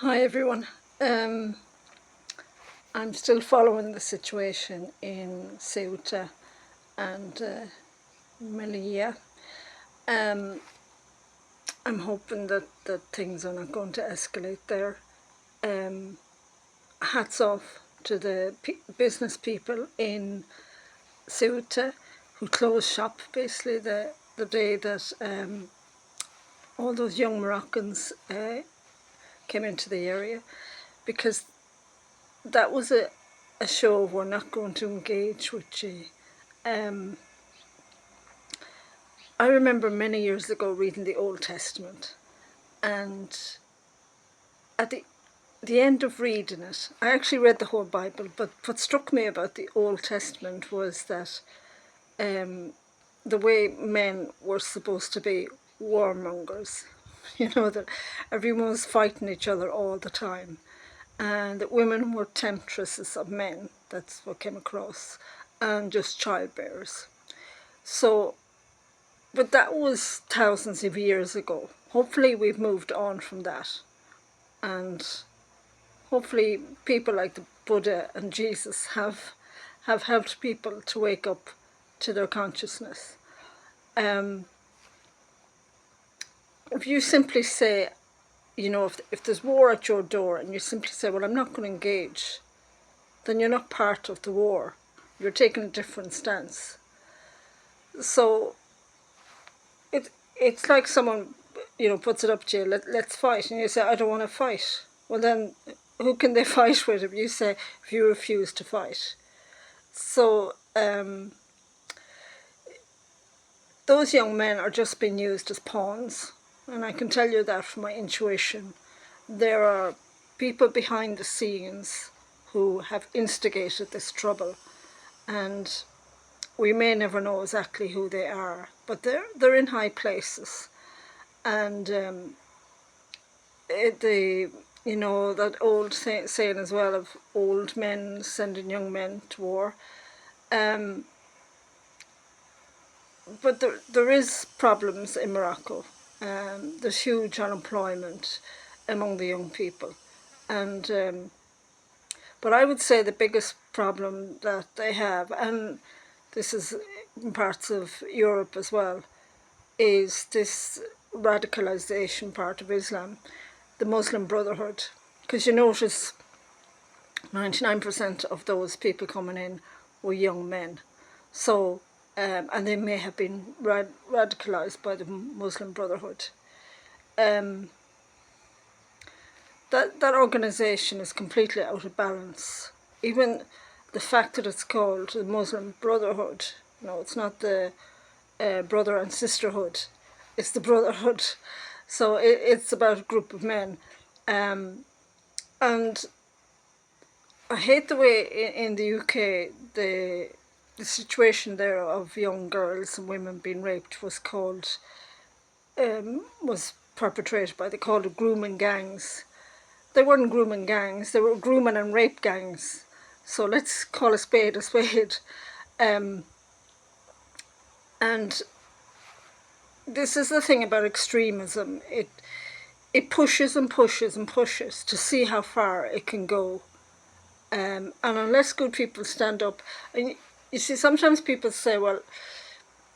Hi everyone. Um, I'm still following the situation in Ceuta and Melilla. Um, I'm hoping that things are not going to escalate there. Um, Hats off to the business people in Ceuta who closed shop basically the day that all those young Moroccans came into the area, because that was a show of we're not going to engage with you. I remember many years ago reading the Old Testament, and at the end of reading it, I actually read the whole Bible, but what struck me about the Old Testament was that the way men were supposed to be warmongers, that everyone was fighting each other all the time, and that women were temptresses of men. That's what came across, and just childbearers. So, but that was thousands of years ago. Hopefully, we've moved on from that, and hopefully, people like the Buddha and Jesus have helped people to wake up to their consciousness. If you simply say, if there's war at your door and you simply say, well, I'm not going to engage, then you're not part of the war. You're taking a different stance. So it's like someone, puts it up to you, let's fight. And you say, I don't want to fight. Well, then who can they fight with if you refuse to fight? So those young men are just being used as pawns. And I can tell you that from my intuition. There are people behind the scenes who have instigated this trouble, and we may never know exactly who they are, but they're in high places, and that old saying as well of old men sending young men to war. But there is problems in Morocco. There's huge unemployment among the young people, and but I would say the biggest problem that they have, and this is in parts of Europe as well, is this radicalization part of Islam, the Muslim Brotherhood. Because you notice 99% of those people coming in were young men. So, and they may have been radicalized by the Muslim Brotherhood. That organization is completely out of balance. Even the fact that it's called the Muslim Brotherhood, it's not the brother and sisterhood, it's the brotherhood. So it's about a group of men. And I hate the way in the UK the situation there of young girls and women being raped was perpetrated by, they called it grooming gangs. They weren't grooming gangs, they were grooming and rape gangs. So let's call a spade a spade. And this is the thing about extremism. It pushes and pushes and pushes to see how far it can go. And unless good people stand up, and you see, sometimes people say, well,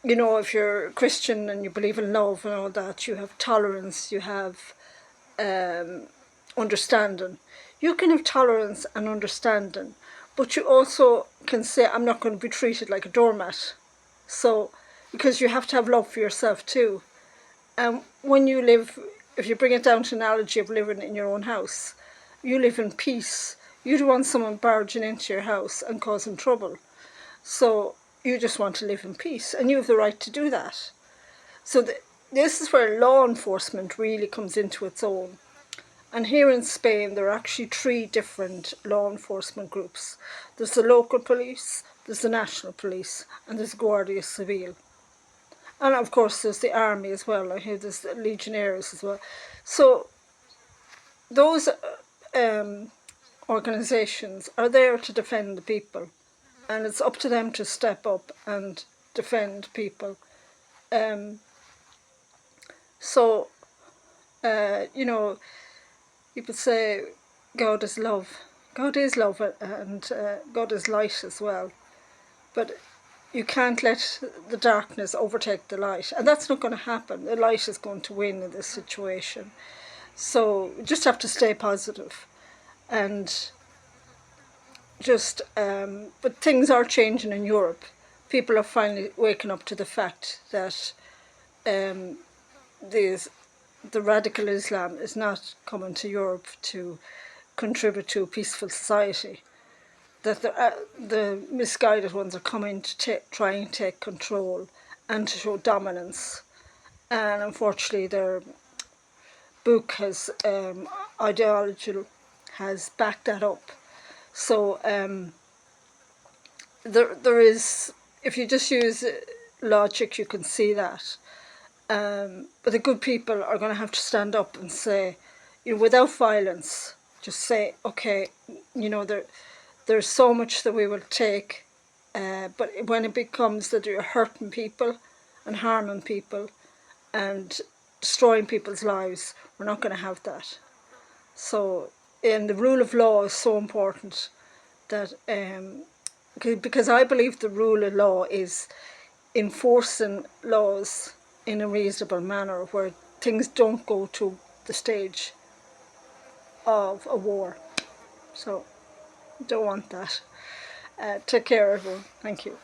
if you're Christian and you believe in love and all that, you have tolerance, you have understanding. You can have tolerance and understanding, but you also can say, I'm not going to be treated like a doormat. So, because you have to have love for yourself too. And when you live, if you bring it down to an analogy of living in your own house, you live in peace. You don't want someone barging into your house and causing trouble. So you just want to live in peace, and you have the right to do that. So this is where law enforcement really comes into its own. And here in Spain, there are actually 3 different law enforcement groups. There's the local police, there's the national police, and there's Guardia Civil. And of course, there's the army as well. I hear there's the legionnaires as well. So those organisations are there to defend the people, and it's up to them to step up and defend people. So, people say God is love. God is love, and God is light as well. But you can't let the darkness overtake the light, and that's not going to happen. The light is going to win in this situation. So you just have to stay positive, and just. But things are changing in Europe. People are finally waking up to the fact that um, these the radical Islam is not coming to Europe to contribute to a peaceful society. That the misguided ones are coming to try and take control and to show dominance. And unfortunately, their book has ideology has backed that up. So there is, if you just use logic, you can see that. But the good people are going to have to stand up and say, without violence, just say, okay, there's so much that we will take, but when it becomes that you're hurting people and harming people and destroying people's lives, we're not going to have that. So, and the rule of law is so important that because I believe the rule of law is enforcing laws in a reasonable manner where things don't go to the stage of a war. So, don't want that. Take care, everyone. Thank you.